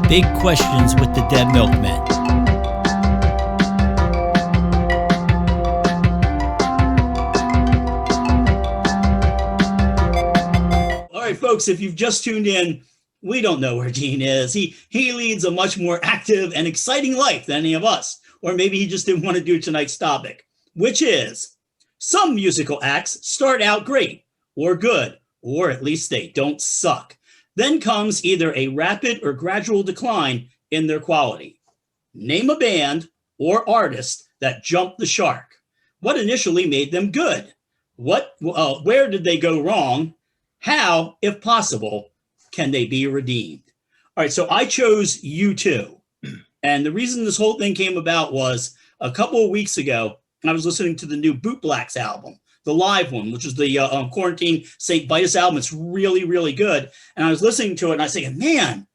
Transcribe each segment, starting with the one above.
Big Questions with the Dead Milkmen. All right, folks, if you've just tuned in, we don't know where Dean is. He leads a much more active and exciting life than any of us. Or maybe he just didn't want to do tonight's topic, which is some musical acts start out great or good, or at least they don't suck. Then comes either a rapid or gradual decline in their quality. Name a band or artist that jumped the shark. What initially made them good? Where did they go wrong? How, if possible, can they be redeemed? All right, so I chose U2. And the reason this whole thing came about was a couple of weeks ago, I was listening to the new Bootblacks album, the live one, which is the Quarantine St. Vitus album. It's really, really good. And I was listening to it and I was thinking, man,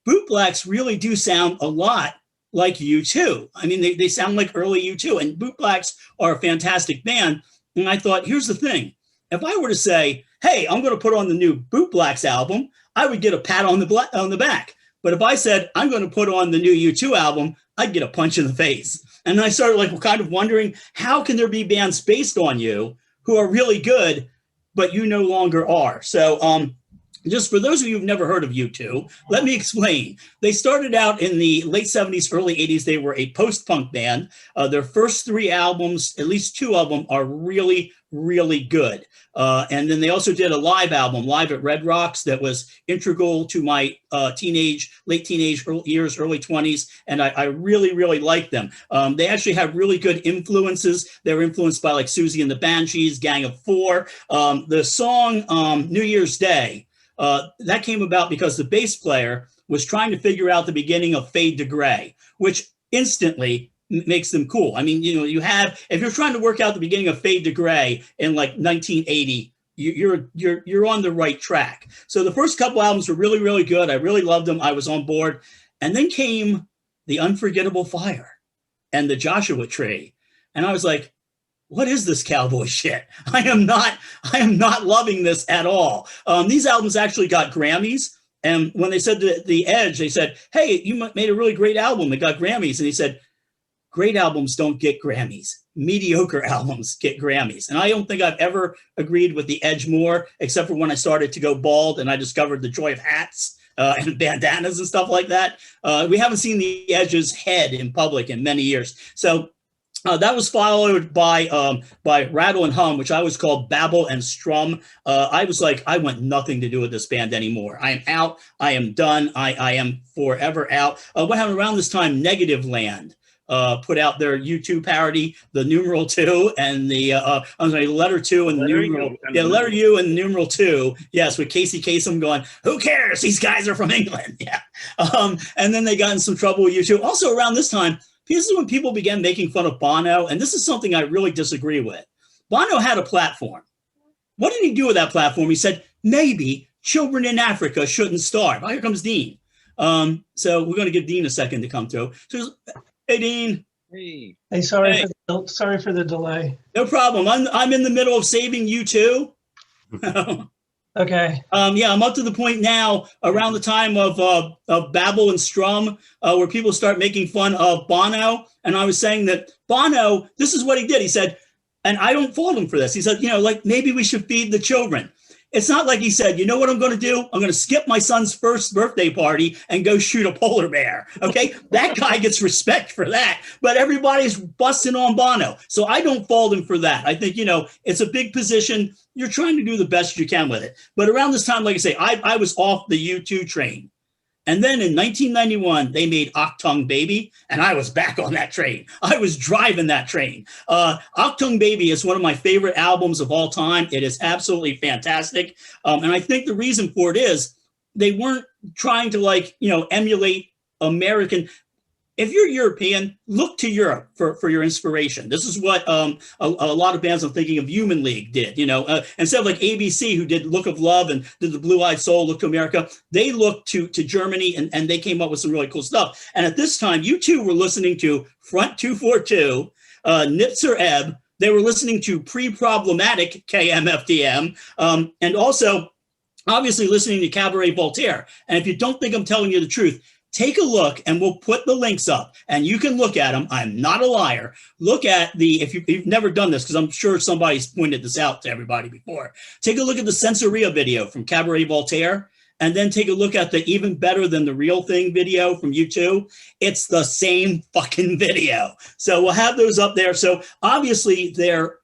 Bootblacks really do sound a lot like U2. I mean, they sound like early U2, and Bootblacks are a fantastic band. And I thought, here's the thing. If I were to say, hey, I'm going to put on the new Bootblacks album, I would get a pat on the back. But if I said, I'm going to put on the new U2 album, I'd get a punch in the face. And I started kind of wondering, how can there be bands based on you who are really good, but you no longer are? So just for those of you who've never heard of U2, let me explain. They started out in the late 70s, early 80s. They were a post-punk band. Their first three albums, at least two of them, are really, really good. And then they also did a live album, Live at Red Rocks, that was integral to my late teenage years, early 20s. And I really, really liked them. They actually have really good influences. They were influenced by like Susie and the Banshees, Gang of Four. The song New Year's Day, that came about because the bass player was trying to figure out the beginning of Fade to Gray, which instantly makes them cool. I mean, if you're trying to work out the beginning of Fade to Gray in like 1980, you're on the right track. So the first couple albums were really, really good. I really loved them. I was on board. And then came The Unforgettable Fire and The Joshua Tree. And I was like, what is this cowboy shit? I am not loving this at all. These albums actually got Grammys. And when they said to The Edge, they said, hey, you made a really great album. It got Grammys. And he said, great albums don't get Grammys. Mediocre albums get Grammys. And I don't think I've ever agreed with The Edge more, except for when I started to go bald and I discovered the joy of hats and bandanas and stuff like that. We haven't seen The Edge's head in public in many years. So that was followed by Rattle and Hum, which I was called Babble and Strum. I was like, I want nothing to do with this band anymore. I am out. I am done. I am forever out. What happened around this time? Negativland put out their U2 parody, the numeral 2 and the letter 2 and the numeral, letter U and numeral 2. Yes, with Casey Kasem going, who cares? These guys are from England. Yeah. And then they got in some trouble with U2. Also around this time, this is when people began making fun of Bono, and this is something I really disagree with. Bono had a platform. What did he do with that platform? He said, maybe children in Africa shouldn't starve. Oh, here comes Dean. So we're going to give Dean a second to come through. So, hey, Dean. Hey. Sorry for the delay. No problem. I'm in the middle of saving U2. Okay. I'm up to the point now around the time of Babble and Strum, where people start making fun of Bono. And I was saying that Bono, this is what he did. He said, and I don't fault him for this. He said, maybe we should feed the children. It's not like he said, you know what I'm going to do? I'm going to skip my son's first birthday party and go shoot a polar bear. Okay. That guy gets respect for that, but everybody's busting on Bono. So I don't fault him for that. I think, it's a big position. You're trying to do the best you can with it. But around this time, like I say, I was off the U2 train. And then in 1991, they made Achtung Baby, and I was back on that train. I was driving that train. Achtung Baby is one of my favorite albums of all time. It is absolutely fantastic. And I think the reason for it is they weren't trying to emulate American. If you're European, look to Europe for your inspiration. This is what a lot of bands I'm thinking of Human League did. Instead of like ABC, who did Look of Love and did the Blue-Eyed Soul, Look to America, they looked to Germany and they came up with some really cool stuff. And at this time, U2 were listening to Front 242, Nitzer Ebb. They were listening to Pre-Problematic KMFDM, and also obviously listening to Cabaret Voltaire. And if you don't think I'm telling you the truth, take a look, and we'll put the links up and you can look at them. I'm not a liar. Look at if you've never done this, because I'm sure somebody's pointed this out to everybody before. Take a look at the Sensoria video from Cabaret Voltaire, and then take a look at the Even Better Than the Real Thing video from U2. It's the same fucking video. So we'll have those up there. So obviously their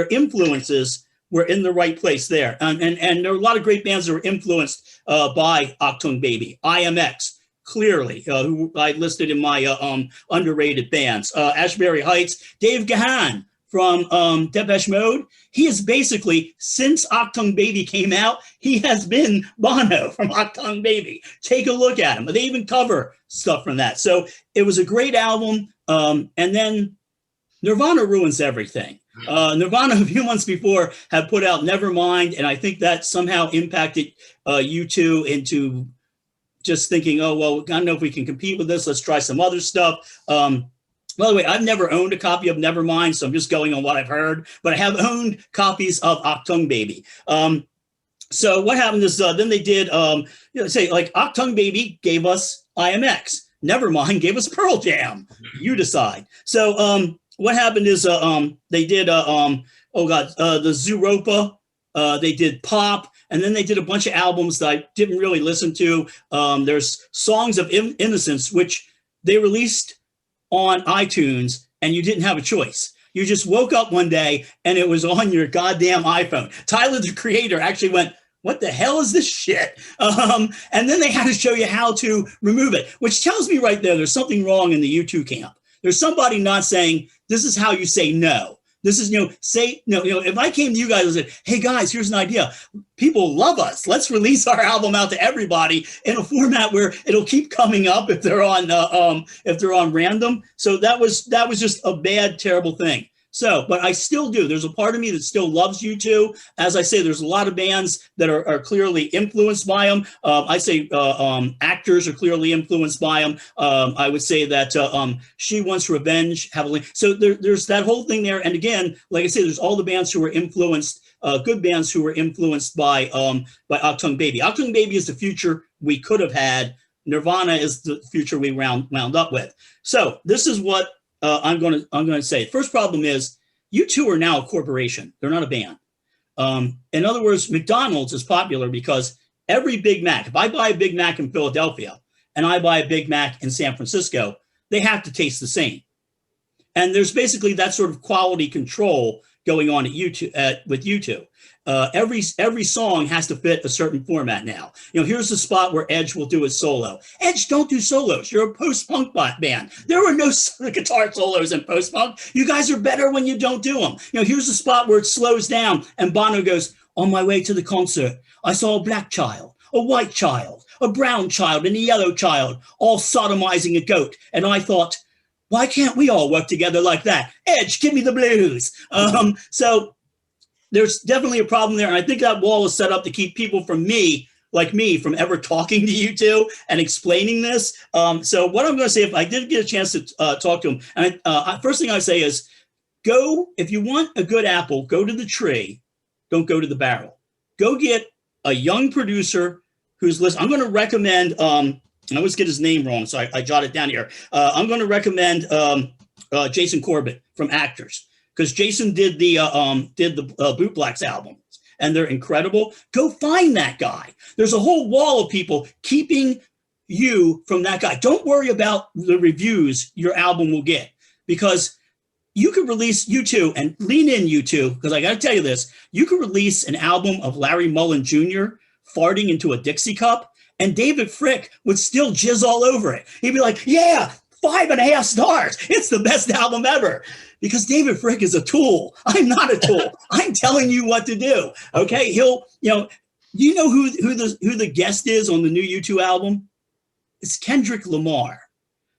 influences were in the right place there. And there are a lot of great bands that were influenced by Achtung Baby, IMX, clearly, who I listed in my underrated bands. Ashbury Heights, Dave Gahan from Depeche Mode. He is basically, since Achtung Baby came out, he has been Bono from Achtung Baby. Take a look at him. They even cover stuff from that. So it was a great album. And then Nirvana ruins everything. Nirvana, a few months before, had put out Nevermind, and I think that somehow impacted U2 into just thinking, oh, well, I don't know if we can compete with this. Let's try some other stuff. By the way, I've never owned a copy of Nevermind, so I'm just going on what I've heard, but I have owned copies of Achtung Baby. So what happened is then they did, say like Achtung Baby gave us IMX. Nevermind gave us Pearl Jam. You decide. So what happened is they did, the Zooropa, they did Pop, and then they did a bunch of albums that I didn't really listen to. There's Songs of Innocence, which they released on iTunes, and you didn't have a choice. You just woke up one day and it was on your goddamn iPhone. Tyler, the creator, actually went, what the hell is this shit? And then they had to show you how to remove it, which tells me right there's something wrong in the U2 camp. There's somebody not saying, this is how you say no. This is, say no. If I came to you guys and said, hey guys, here's an idea. People love us. Let's release our album out to everybody in a format where it'll keep coming up if they're on random. So that was just a bad, terrible thing. So, but I still do. There's a part of me that still loves U2. As I say, there's a lot of bands that are clearly influenced by them. I say actors are clearly influenced by them. I would say that She Wants Revenge heavily. So there's that whole thing there. And again, like I say, there's all the bands who were influenced, good bands who were influenced by Achtung Baby. Achtung Baby is the future we could have had. Nirvana is the future we wound up with. So this is what I'm going to say. First problem is U2 are now a corporation. They're not a band. In other words, McDonald's is popular because every Big Mac, if I buy a Big Mac in Philadelphia and I buy a Big Mac in San Francisco, they have to taste the same. And there's basically that sort of quality control going on at U2 with U2. Every song has to fit a certain format now. Here's the spot where Edge will do his solo. Edge, don't do solos. You're a post-punk band. There were no guitar solos in post-punk. You guys are better when you don't do them. Here's the spot where it slows down and Bono goes, on my way to the concert, I saw a black child, a white child, a brown child, and a yellow child, all sodomizing a goat. And I thought, why can't we all work together like that? Edge, give me the blues. So there's definitely a problem there. And I think that wall is set up to keep people from from ever talking to you two and explaining this. So what I'm going to say, if I did get a chance to talk to him, and first thing I say is, if you want a good apple, go to the tree, don't go to the barrel. Go get a young producer who's listening. I'm going to recommend, I always get his name wrong, so I jot it down here. I'm going to recommend Jason Corbett from Actors, because Jason did the Bootblacks albums, and they're incredible. Go find that guy. There's a whole wall of people keeping you from that guy. Don't worry about the reviews your album will get, because you could release U2 and lean in U2, because I got to tell you this, you could release an album of Larry Mullen Jr. farting into a Dixie cup, and David Frick would still jizz all over it. He'd be like, yeah, 5.5 stars. It's the best album ever. Because David Frick is a tool. I'm not a tool. I'm telling you what to do. Okay. Do you know who the guest is on the new U2 album? It's Kendrick Lamar.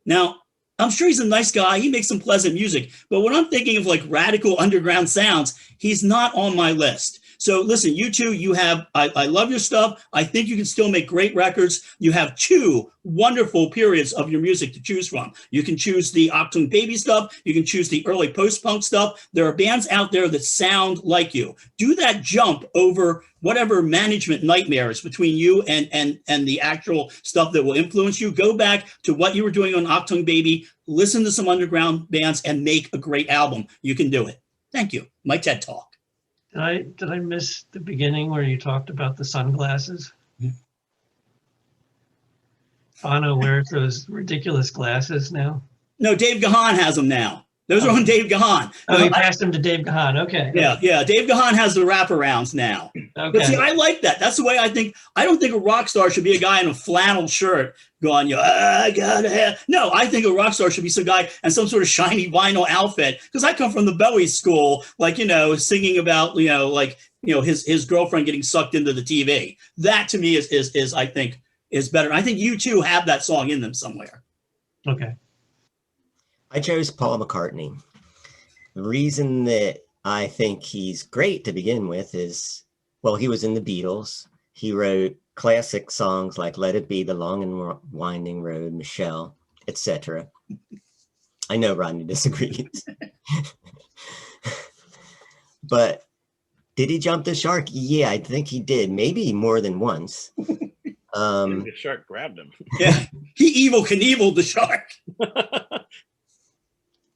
Now, I'm sure he's a nice guy. He makes some pleasant music. But when I'm thinking of like radical underground sounds, he's not on my list. So listen, you two, you have, I love your stuff. I think you can still make great records. You have two wonderful periods of your music to choose from. You can choose the Octung Baby stuff. You can choose the early post-punk stuff. There are bands out there that sound like you. Do that jump over whatever management nightmares between you and the actual stuff that will influence you. Go back to what you were doing on Octung Baby, listen to some underground bands, and make a great album. You can do it. Thank you. My TED Talk. Did I miss the beginning where you talked about the sunglasses? Bono wears those ridiculous glasses now. No, Dave Gahan has them now. Those are on Dave Gahan. Oh, he passed them to Dave Gahan. Okay. Yeah. Dave Gahan has the wraparounds now. Okay. But see, I like that. That's the way I think. I don't think a rock star should be a guy in a flannel shirt going, I gotta have. No, I think a rock star should be some guy in some sort of shiny vinyl outfit. Because I come from the Bowie school, like, singing about, his girlfriend getting sucked into the TV. That to me is I think is better. I think you two have that song in them somewhere. Okay. I chose Paul McCartney. The reason that I think he's great to begin with is, well, he was in the Beatles. He wrote classic songs like Let It Be, The Long and Winding Road, Michelle, etc. I know Rodney disagrees. But did he jump the shark? Yeah, I think he did. Maybe more than once. The shark grabbed him. Yeah, he Evel Knieveled the shark.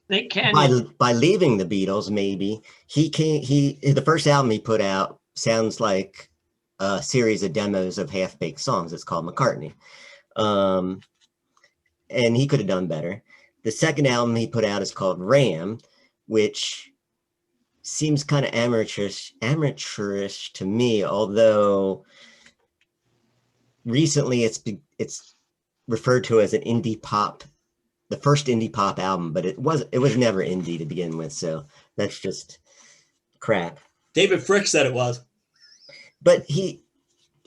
They can by leaving the Beatles, maybe the first album he put out sounds like a series of demos of half-baked songs. It's called McCartney. And he could have done better. The second album he put out is called Ram, which seems kind of amateurish to me, although recently it's referred to as an indie pop, the first indie pop album, but it was never indie to begin with, so that's just crap. David Frick said it was. But he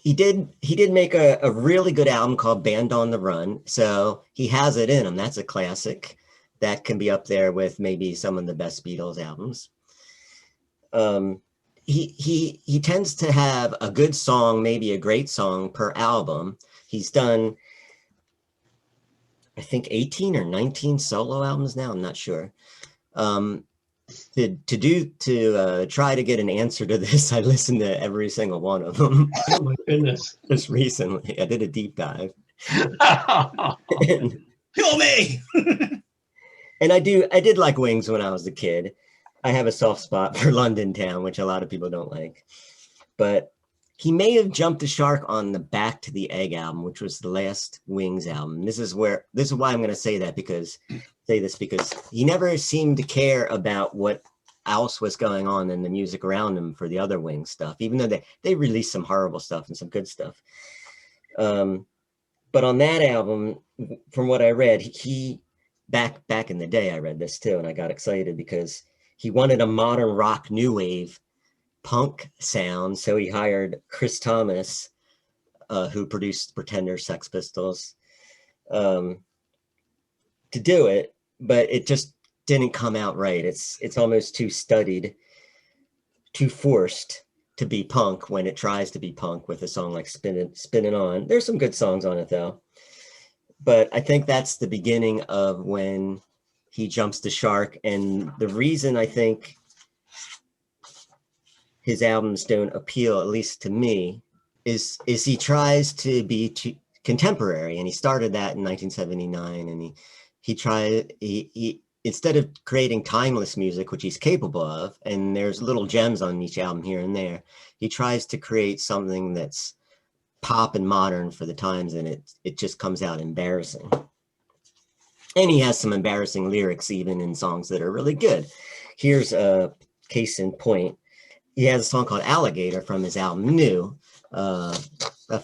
did make a really good album called Band on the Run, so he has it in him. That's a classic that can be up there with maybe some of the best Beatles albums. He tends to have a good song, maybe a great song per album. He's done, I think, 18 or 19 solo albums now. I'm not sure. To try to get an answer to this, I listened to every single one of them. Oh my goodness! Just recently, I did a deep dive. Kill me. And I did like Wings when I was a kid. I have a soft spot for London Town, which a lot of people don't like. But he may have jumped the shark on the Back to the Egg album, which was the last Wings album. This is why I'm going to say this because he never seemed to care about what else was going on in the music around him for the other Wings stuff, even though they released some horrible stuff and some good stuff. But on that album, from what I read, he back in the day, I read this too, and I got excited because he wanted a modern rock new wave punk sound. So he hired Chris Thomas, who produced Pretenders, Sex Pistols, to do it, but it just didn't come out right. It's almost too studied, too forced to be punk when it tries to be punk with a song like Spinning On. There's some good songs on it though. But I think that's the beginning of when he jumps the shark. And the reason I think his albums don't appeal, at least to me, is he tries to be contemporary. And he started that in 1979. And he instead of creating timeless music, which he's capable of, and there's little gems on each album here and there, he tries to create something that's pop and modern for the times, and it just comes out embarrassing. And he has some embarrassing lyrics even in songs that are really good. Here's a case in point. He has a song called Alligator from his album New. A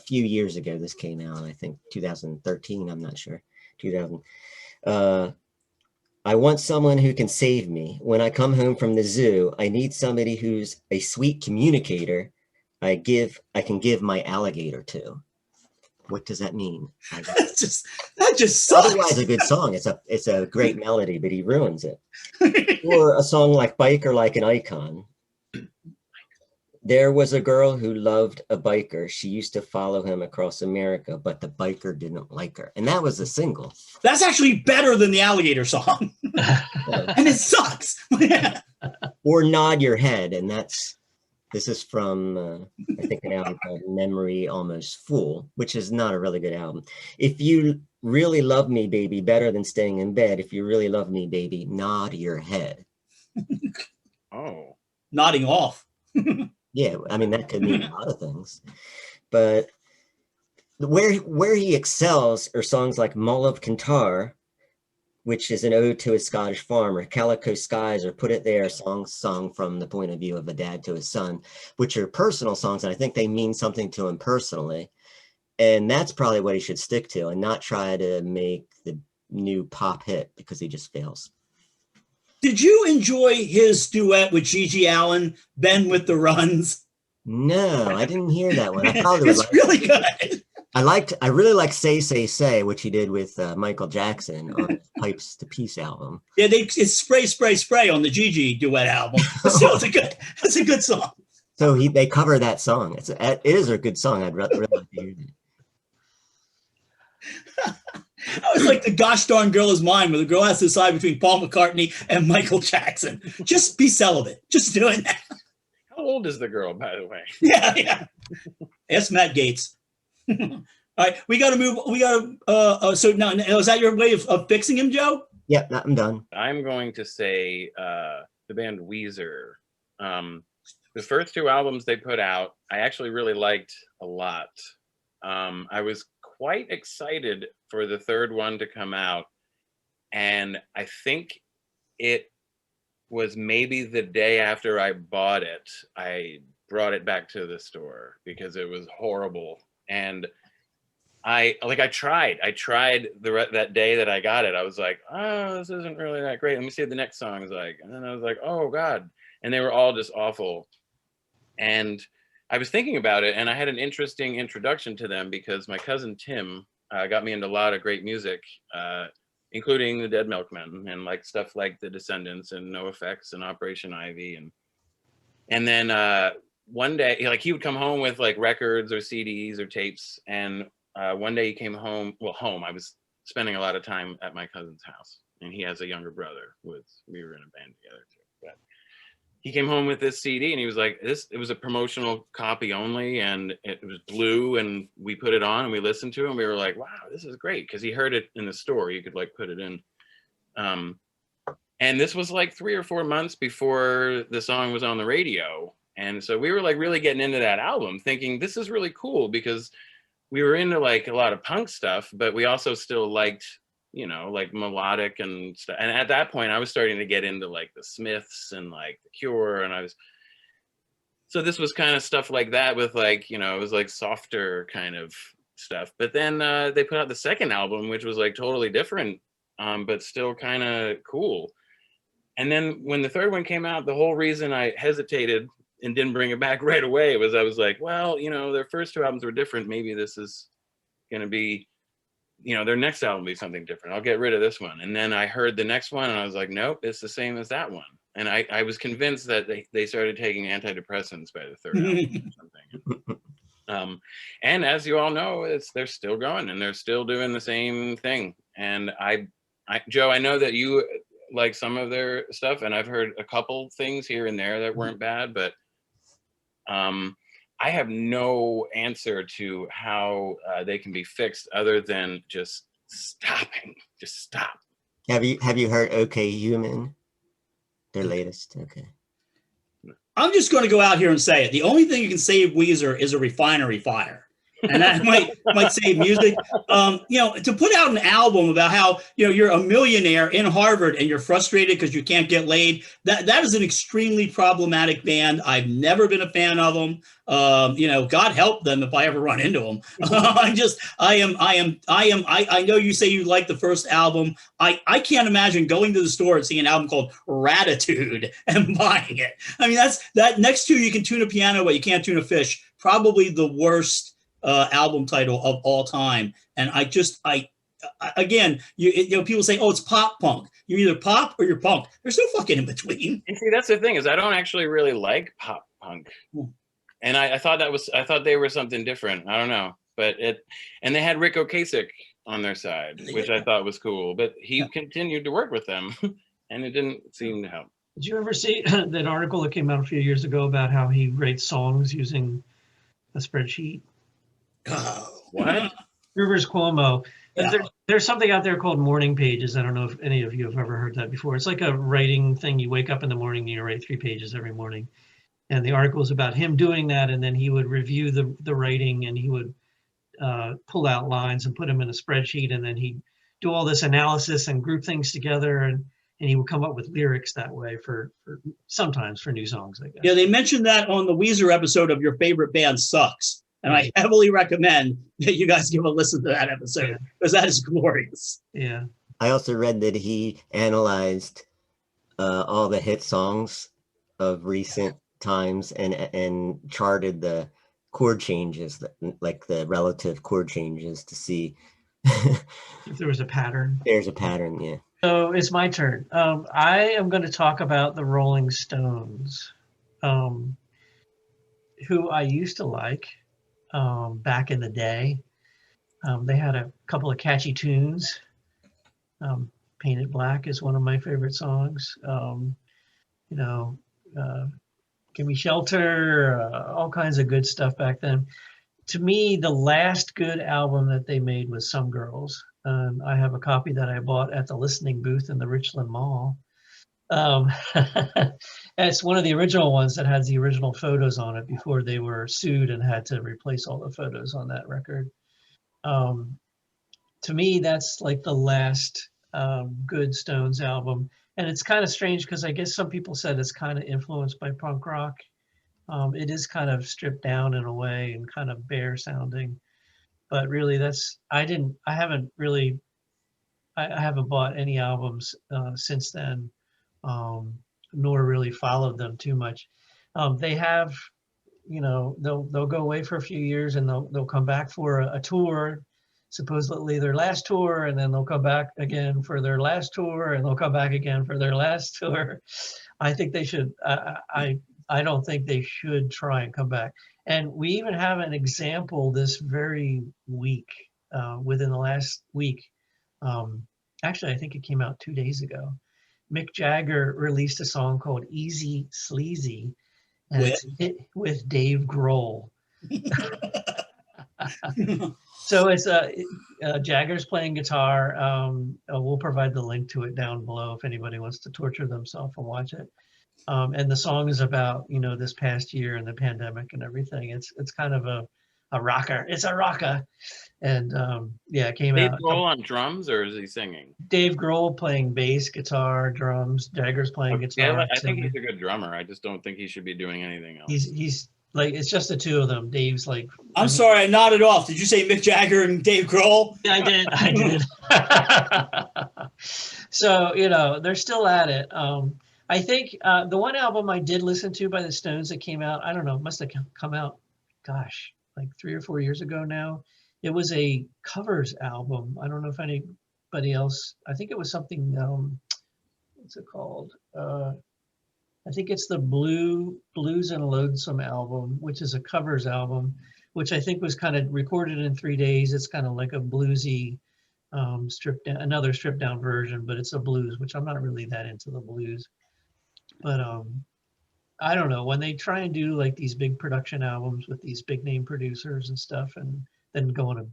few years ago this came out, I think 2013, I'm not sure. 2000. I want someone who can save me. When I come home from the zoo, I need somebody who's a sweet communicator I can give my alligator to. What does that mean? That just sucks. Otherwise a good song. It's a great melody, but he ruins it. Or a song like Biker Like an Icon. There was a girl who loved a biker. She used to follow him across America, but the biker didn't like her. And that was a single. That's actually better than the Alligator song. And it sucks. Or Nod Your Head. And this is from, I think, an album called Memory Almost Full, which is not a really good album. If you really love me, baby, better than staying in bed. If you really love me, baby, nod your head. Oh. Nodding off. Yeah, I mean, that could mean a lot of things. But where he excels are songs like Mull of Kintyre, which is an ode to a Scottish farmer, Calico Skies, or Put It There, songs sung from the point of view of a dad to his son, which are personal songs, and I think they mean something to him personally. And that's probably what he should stick to and not try to make the new pop hit because he just fails. Did you enjoy his duet with Gigi Allen, Ben with the Runs? No, I didn't hear that one. I probably It's really good. I really like Say, Say, Say, which he did with Michael Jackson on his Pipes to Peace album. Yeah, it's Spray, Spray, Spray on the Gigi duet album. So it's a good song. So they cover that song. It is a good song. I'd really like to hear it. I was like the gosh darn girl is mine, where the girl has to decide between Paul McCartney and Michael Jackson. Just be celibate. Just doing that. How old is the girl, by the way? Yeah. Ask Matt Gates. All right, we got to move. We got to. So now, is that your way of fixing him, Joe? Yeah, I'm done. I'm going to say the band Weezer. The first two albums they put out, I actually really liked a lot. I was quite excited for the third one to come out, and I think it was maybe the day after I bought it, I brought it back to the store because it was horrible. And I tried that day that I got it. I was like, oh, this isn't really that great. Let me see what the next song is like. And then I was like, oh God. And they were all just awful. And I was thinking about it, and I had an interesting introduction to them because my cousin Tim got me into a lot of great music, including the Dead Milkmen and like stuff like The Descendants and No Effects and Operation Ivy. And then one day, he would come home with like records or CDs or tapes. And one day he came home. I was spending a lot of time at my cousin's house, and he has a younger brother. We were in a band together too. But he came home with this CD, and he was like, it was a promotional copy only, and it was blue, and we put it on and we listened to it, and we were like, wow, this is great, because he heard it in the store. You could like put it in. And this was like 3 or 4 months before the song was on the radio. And so we were like really getting into that album thinking this is really cool, because we were into like a lot of punk stuff, but we also still liked, like melodic and stuff. And at that point I was starting to get into like the Smiths and like the Cure. And so this was kind of stuff like that with like, it was like softer kind of stuff. But then they put out the second album, which was like totally different, but still kind of cool. And then when the third one came out, the whole reason I hesitated and didn't bring it back right away was I was like, well, their first two albums were different. Maybe this is going to be, their next album will be something different. I'll get rid of this one. And then I heard the next one and I was like, nope, it's the same as that one. And I was convinced that they started taking antidepressants by the third album or something. And as you all know, they're still going and they're still doing the same thing. And Joe, I know that you like some of their stuff, and I've heard a couple things here and there that weren't bad, but I have no answer to how they can be fixed other than just stopping. Just stop. Have you heard OK Human? Their latest. Okay. I'm just going to go out here and say it. The only thing you can save Weezer is a refinery fire. And that might save music. To put out an album about how, you're a millionaire in Harvard and you're frustrated because you can't get laid. That is an extremely problematic band. I've never been a fan of them. God help them if I ever run into them. I know you say you like the first album. I can't imagine going to the store and seeing an album called Ratitude and buying it. I mean, that next to you can tune a piano, but you can't tune a fish. Probably the worst album title of all time. And again, people say, oh, it's pop punk. You're either pop or you're punk. There's no fucking in between. And see, that's the thing, is I don't actually really like pop punk. And I thought they were something different. I don't know, and they had Rick Ocasek on their side, which I thought was cool. But he continued to work with them, and it didn't seem to help. Did you ever see that article that came out a few years ago about how he rates songs using a spreadsheet? Oh. What? Rivers Cuomo. Yeah. There's something out there called morning pages. I don't know if any of you have ever heard that before. It's like a writing thing. You wake up in the morning and you write 3 pages every morning. And the article is about him doing that, and then he would review the writing, and he would pull out lines and put them in a spreadsheet, and then he'd do all this analysis and group things together, and he would come up with lyrics that way for sometimes for new songs, I guess. Yeah, they mentioned that on the Weezer episode of Your Favorite Band Sucks. And I heavily recommend that you guys give a listen to that episode, because that is glorious. Yeah. I also read that he analyzed all the hit songs of recent times and charted the chord changes, like the relative chord changes, to see if there was a pattern. There's a pattern, yeah. So it's my turn. I am going to talk about the Rolling Stones, who I used to like back in the day. They had a couple of catchy tunes. Painted Black is one of my favorite songs. Give Me Shelter, all kinds of good stuff back then. To me, the last good album that they made was Some Girls. I have a copy that I bought at the listening booth in the Richland Mall. It's one of the original ones that has the original photos on it before they were sued and had to replace all the photos on that record. To me, that's like the last good Stones album. And it's kind of strange because I guess some people said it's kind of influenced by punk rock. It is kind of stripped down in a way and kind of bare sounding. But really, I haven't bought any albums since then, nor really followed them too much. They have, they'll go away for a few years and they'll come back for a tour, supposedly their last tour, and then they'll come back again for their last tour, and they'll come back again for their last tour. I think they should. I don't think they should try and come back. And we even have an example this very week, within the last week. Actually, I think it came out 2 days ago. Mick Jagger released a song called Easy Sleazy, and it's hit with Dave Grohl. So it's Jagger's playing guitar. We'll provide the link to it down below if anybody wants to torture themselves and watch it. And the song is about, this past year and the pandemic and everything. It's kind of a rocker. It's a rocker. And it came out. Dave Grohl on drums, or is he singing? Dave Grohl playing bass, guitar, drums. Jagger's playing guitar. Yeah, I think he's a good drummer. I just don't think he should be doing anything else. He's like, it's just the two of them. Dave's like. I'm sorry, I nodded off. Did you say Mick Jagger and Dave Grohl? Yeah, I did. So, they're still at it. I think the one album I did listen to by the Stones that came out, I don't know, must have come out, gosh, like 3 or 4 years ago now. It was a covers album. I don't know if anybody else, I think it was something, what's it called? I think it's the Blues and Lonesome album, which is a covers album, which I think was kind of recorded in 3 days. It's kind of like a bluesy, another stripped down version, but it's a blues, which I'm not really that into the blues. But I don't know, when they try and do like these big production albums with these big name producers and stuff, and then go on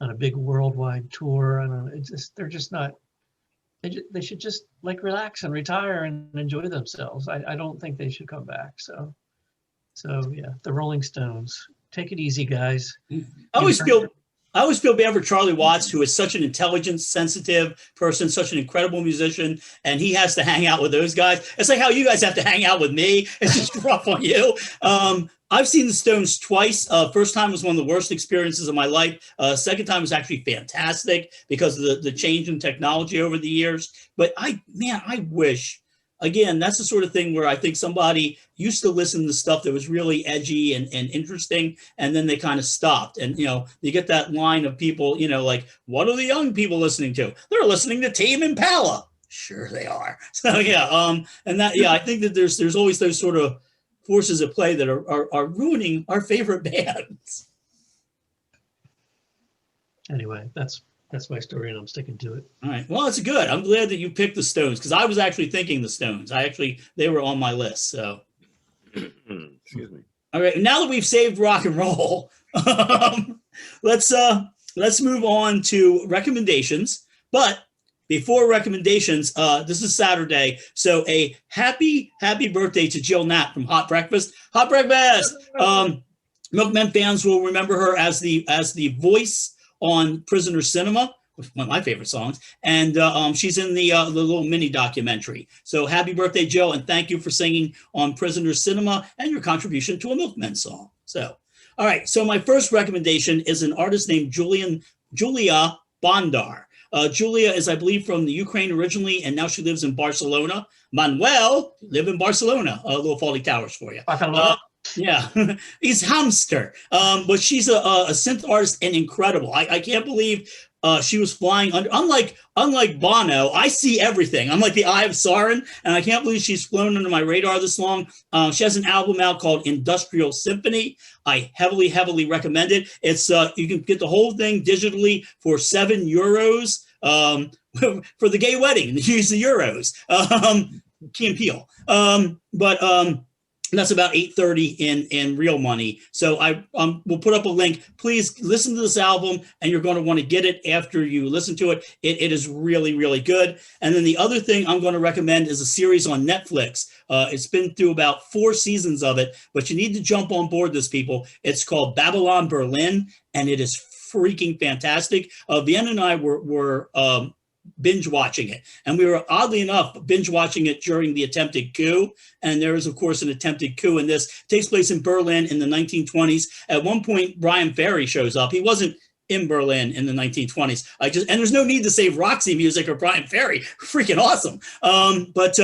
a big worldwide tour, I don't know, they're just not. They should just like relax and retire and enjoy themselves. I don't think they should come back. So yeah, the Rolling Stones. Take it easy, guys. I always feel bad for Charlie Watts, who is such an intelligent, sensitive person, such an incredible musician, and he has to hang out with those guys. It's like how you guys have to hang out with me. It's just rough on you. I've seen the Stones twice. First time was one of the worst experiences of my life. Second time was actually fantastic because of the change in technology over the years. But I wish, again, that's the sort of thing where I think somebody used to listen to stuff that was really edgy and interesting, and then they kind of stopped. And, you get that line of people, like, what are the young people listening to? They're listening to Tame Impala. Sure they are. So, yeah. And that, I think that there's always those sort of forces at play that are ruining our favorite bands. Anyway, that's my story, and I'm sticking to it. All right. Well, it's good. I'm glad that you picked the Stones, because I was actually thinking the Stones. They were on my list. So, Excuse me. all right. Now that we've saved rock and roll, let's move on to recommendations. But before recommendations, this is Saturday, so a happy birthday to Jill Knapp from Hot Breakfast. Hot Breakfast. Milkmen fans will remember her as the voice on Prisoner Cinema, one of my favorite songs, and she's in the little mini documentary. So happy birthday, Jill, and thank you for singing on Prisoner Cinema and your contribution to a Milkmen song. So, all right. So my first recommendation is an artist named Julia Bondar. Julia is, I believe, from the Ukraine originally, and now she lives in Barcelona. Manuel, live in Barcelona. Little Fawley Towers for you. Yeah, he's hamster. But she's a synth artist and incredible. I can't believe she was flying under. Unlike Bono, I see everything. I'm like the Eye of Sauron, and I can't believe she's flown under my radar this long. She has an album out called Industrial Symphony. I heavily recommend it. It's you can get the whole thing digitally for €7 for the gay wedding. Use the euros. Key and Peele. That's about $8.30 in real money. So we'll put up a link. Please listen to this album, and you're going to want to get it after you listen to it. It is really good. And then the other thing I'm going to recommend is a series on Netflix. It's been through about 4 seasons of it, but you need to jump on board this, people. It's called Babylon Berlin, and it is freaking fantastic. Vienna and I were binge watching it, and we were, oddly enough, binge watching it during the attempted coup. And there is, of course, an attempted coup in this. It takes place in Berlin in the 1920s. At one point, Brian Ferry shows up. He wasn't in Berlin in the 1920s. And there's no need to save Roxy music or Brian Ferry. Freaking awesome. But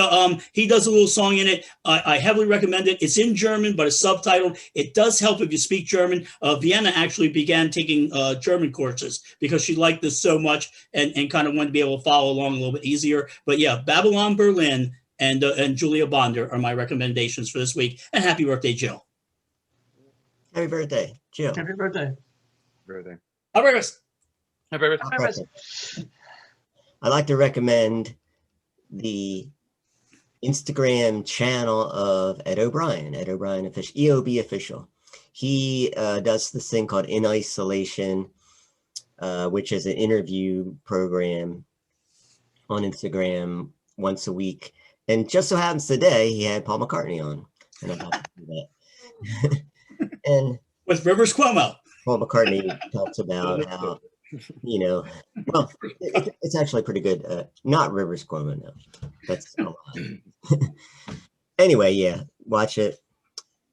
he does a little song in it. I heavily recommend it. It's in German, but it's subtitled. It does help if you speak German. Vienna actually began taking German courses because she liked this so much and kind of wanted to be able to follow along a little bit easier. But yeah, Babylon Berlin and Julia Bondar are my recommendations for this week. And happy birthday, Jill. Happy birthday, Jill. Happy birthday. Birthday. Happy birthday. Happy birthday. I'd like to recommend the Instagram channel of Ed O'Brien official, EOB official. He does this thing called In Isolation, which is an interview program on Instagram once a week. And just so happens today he had Paul McCartney on, and I'm happy to do that. And with Rivers Cuomo. Paul McCartney talks about how, well, it's actually pretty good. Not Rivers Cuomo, no. That's anyway, yeah, watch it.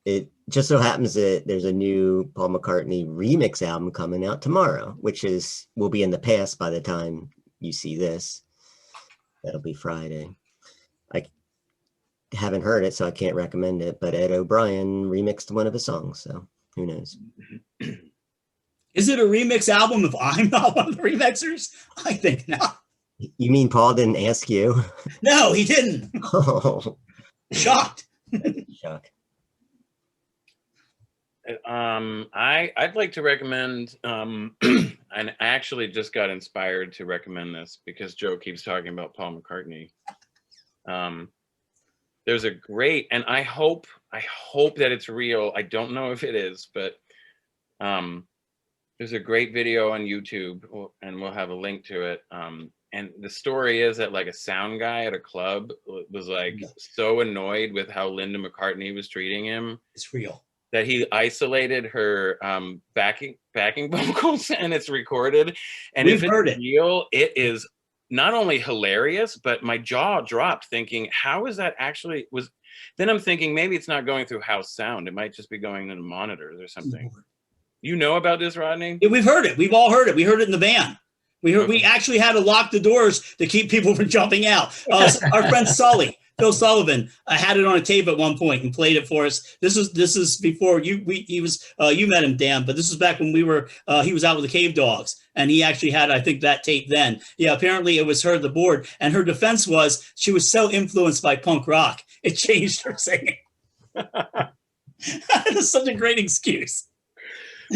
It just so happens that there's a new Paul McCartney remix album coming out tomorrow, which will be in the past by the time you see this. That'll be Friday. I haven't heard it, so I can't recommend it, but Ed O'Brien remixed one of his songs, so who knows? Is it a remix album if I'm not one of the remixers? I think not. You mean Paul didn't ask you? No, he didn't. Oh. Shocked. Shock. I'd like to recommend, and I actually just got inspired to recommend this because Joe keeps talking about Paul McCartney. There's a great, and I hope that it's real. I don't know if it is, but there's a great video on YouTube, and we'll have a link to it. And the story is that like a sound guy at a club was like so annoyed with how Linda McCartney was treating him. It's real. That he isolated her backing vocals, and it's recorded. And We've if heard it's real, it is not only hilarious, but my jaw dropped thinking, how is that actually was? Then I'm thinking maybe it's not going through house sound. It might just be going into monitors or something. You know about this, Rodney? Yeah, we've heard it. We've all heard it. We heard it in the van. We actually had to lock the doors to keep people from jumping out. Our friend Phil Sullivan, had it on a tape at one point and played it for us. This is before you met him, Dan, but this was back when he was out with the Cave Dogs, and he actually had, I think, that tape then. Yeah, apparently it was her, the board, and her defense was she was so influenced by punk rock, it changed her singing. That is such a great excuse.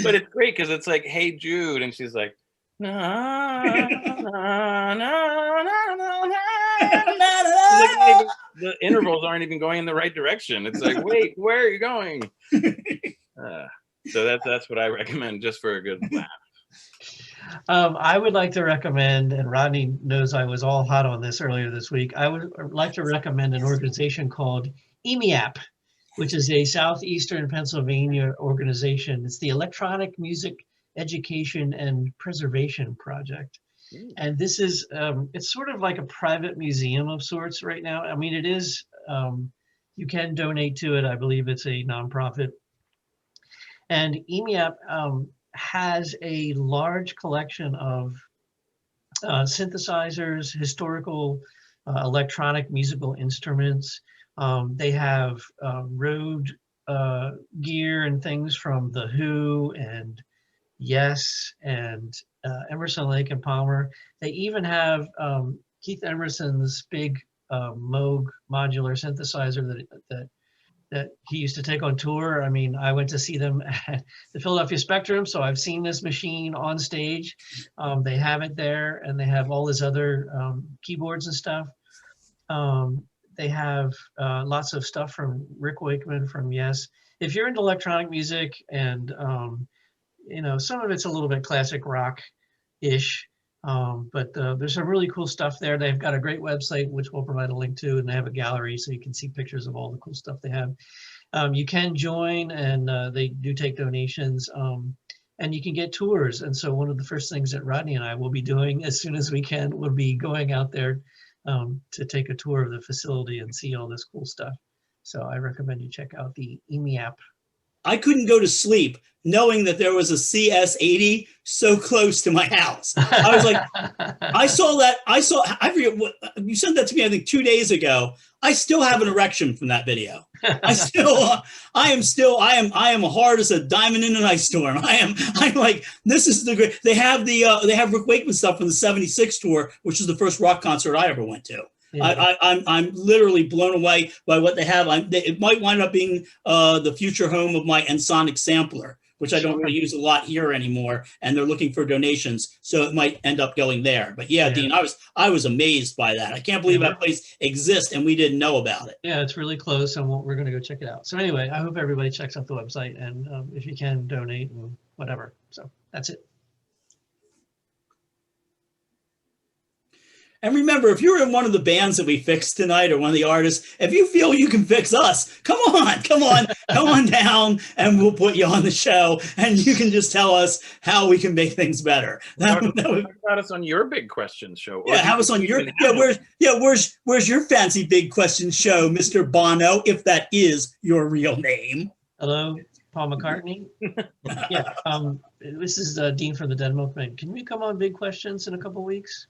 But it's great because it's like, "Hey Jude," and she's like, "Na, na, na, na, na, na." Like, not even, the intervals aren't even going in the right direction. It's like, wait, where are you going? So that's what I recommend, just for a good laugh. I would like to recommend, and Rodney knows I was all hot on this earlier this week. I would like to recommend an organization called EMEAPP, which is a Southeastern Pennsylvania organization. It's the Electronic Music Education and Preservation Project. And this is, it's sort of like a private museum of sorts right now. I mean, it is, you can donate to it. I believe it's a nonprofit. And EMEAPP has a large collection of synthesizers, historical electronic musical instruments. They have road gear and things from The Who and Yes and Emerson, Lake and Palmer. They even have Keith Emerson's big Moog modular synthesizer that he used to take on tour. I mean, I went to see them at the Philadelphia Spectrum, so I've seen this machine on stage. They have it there, and they have all his other keyboards and stuff. They have lots of stuff from Rick Wakeman from Yes. If you're into electronic music and you know, some of it's a little bit classic rock-ish, but there's some really cool stuff there. They've got a great website, which we'll provide a link to, and they have a gallery so you can see pictures of all the cool stuff they have. You can join, and they do take donations, and you can get tours. And so one of the first things that Rodney and I will be doing as soon as we can will be going out there to take a tour of the facility and see all this cool stuff. So I recommend you check out the EMEAPP. I couldn't go to sleep knowing that there was a CS80 so close to my house. I was like, I forget what, you sent that to me, I think 2 days ago. I still have an erection from that video. I am hard as a diamond in an ice storm. I'm like, this is the great, they have Rick Wakeman stuff from the 76 tour, which is the first rock concert I ever went to. Yeah. I'm literally blown away by what they have. It might wind up being the future home of my Ensoniq sampler, which I don't really use a lot here anymore. And they're looking for donations, so it might end up going there. But yeah, Dean, I was amazed by that. I can't believe that place exists and we didn't know about it. Yeah, it's really close, and we're going to go check it out. So anyway, I hope everybody checks out the website, and if you can, donate and whatever. So that's it. And remember, if you're in one of the bands that we fixed tonight or one of the artists, if you feel you can fix us, come on down and we'll put you on the show and you can just tell us how we can make things better. Talk about us on your Big Questions show. Yeah, have us on your, where's your fancy Big Questions show, Mr. Bono, if that is your real name? Hello, Paul McCartney. Yeah, this is Dean from the Dead Milkmen. Can we come on Big Questions in a couple weeks?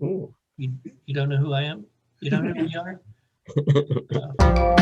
Ooh. You don't know who I am? You don't know who you are?